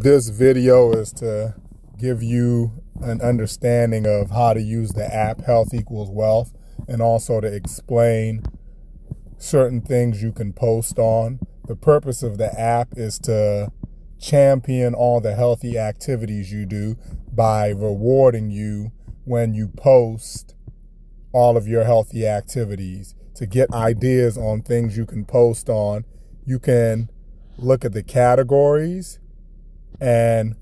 This video is to give you an understanding of how to use the app Health Equals Wealth, and also to explain certain things you can post on. The purpose of the app is to champion all the healthy activities you do by rewarding you when you post all of your healthy activities. To get ideas on things you can post on, you can look at the categories, and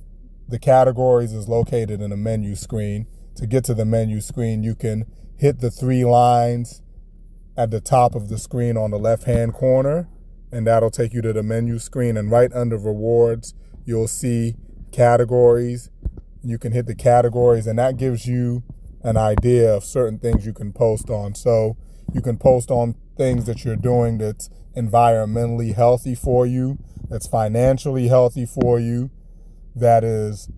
the categories is located in the menu screen. To get to the menu screen, you can hit the three lines at the top of the screen on the left-hand corner, and that'll take you to the menu screen. And right under rewards, you'll see categories. You can hit the categories, and that gives you an idea of certain things you can post on. So you can post on things that you're doing that's environmentally healthy for you, that's financially healthy for you, that is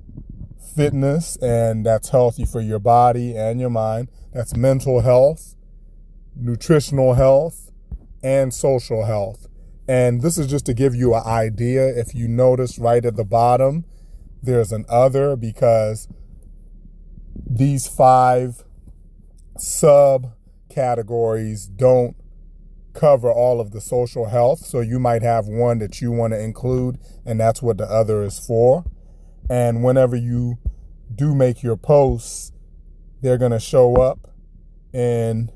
fitness, and that's healthy for your body and your mind. That's mental health, nutritional health, and social health. And this is just to give you an idea. If you notice right at the bottom, there's an other, because these 5 subcategories don't cover all of the social health. So you might have one that you want to include, and that's what the other is for. And whenever you do make your posts, they're going to show up in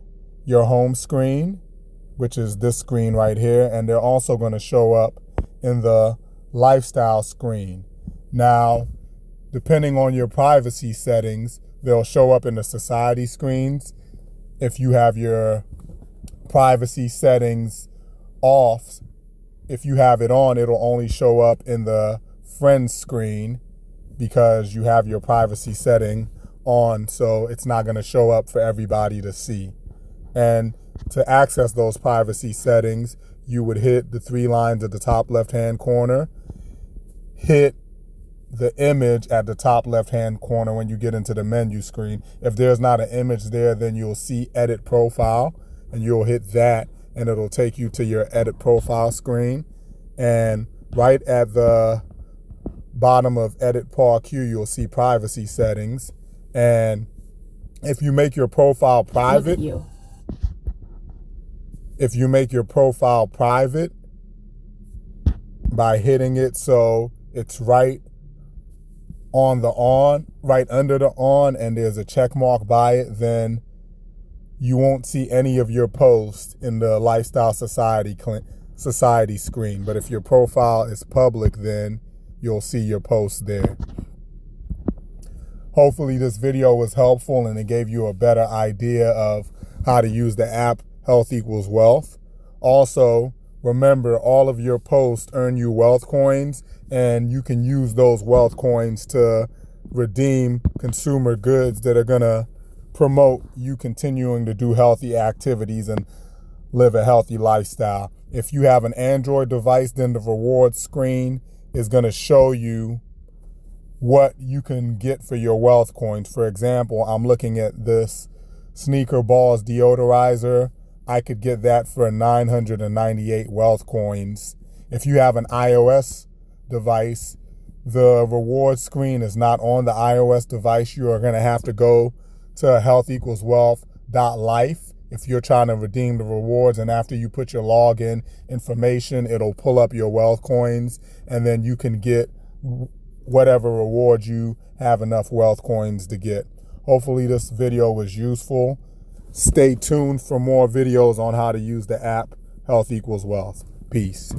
your home screen, which is this screen right here. And they're also going to show up in the lifestyle screen. Now, depending on your privacy settings, they'll show up in the society screens. If you have your privacy settings off, if you have it on, it'll only show up in the friends screen, because you have your privacy setting on, so it's not going to show up for everybody to see. And to access those privacy settings, you would hit the 3 lines at the top left-hand corner, hit the image at the top left-hand corner when you get into the menu screen. If there's not an image there, then you'll see Edit Profile, and you'll hit that, and it'll take you to your Edit Profile screen. And right at the bottom of Edit Par Q, you'll see Privacy Settings. And if you make your profile private, if you make your profile private by hitting it so it's right on the on, right under the on, and there's a check mark by it, then you won't see any of your posts in the Lifestyle Society screen. But if your profile is public, then you'll see your posts there. Hopefully this video was helpful and it gave you a better idea of how to use the app Health Equals Wealth. Also, remember, all of your posts earn you WealthCoins, and you can use those WealthCoins to redeem consumer goods that are going to promote you continuing to do healthy activities and live a healthy lifestyle. If you have an Android device, then the rewards screen is going to show you what you can get for your WealthCoins. For example, I'm looking at this Sneaker Balls deodorizer. I could get that for 998 WealthCoins. If you have an iOS device, the reward screen is not on the iOS device. You are going to have to go to healthequalswealth.life if you're trying to redeem the rewards. And after you put your login information, it'll pull up your WealthCoins, and then you can get whatever reward you have enough WealthCoins to get. Hopefully this video was useful. Stay tuned for more videos on how to use the app Health Equals Wealth. Peace.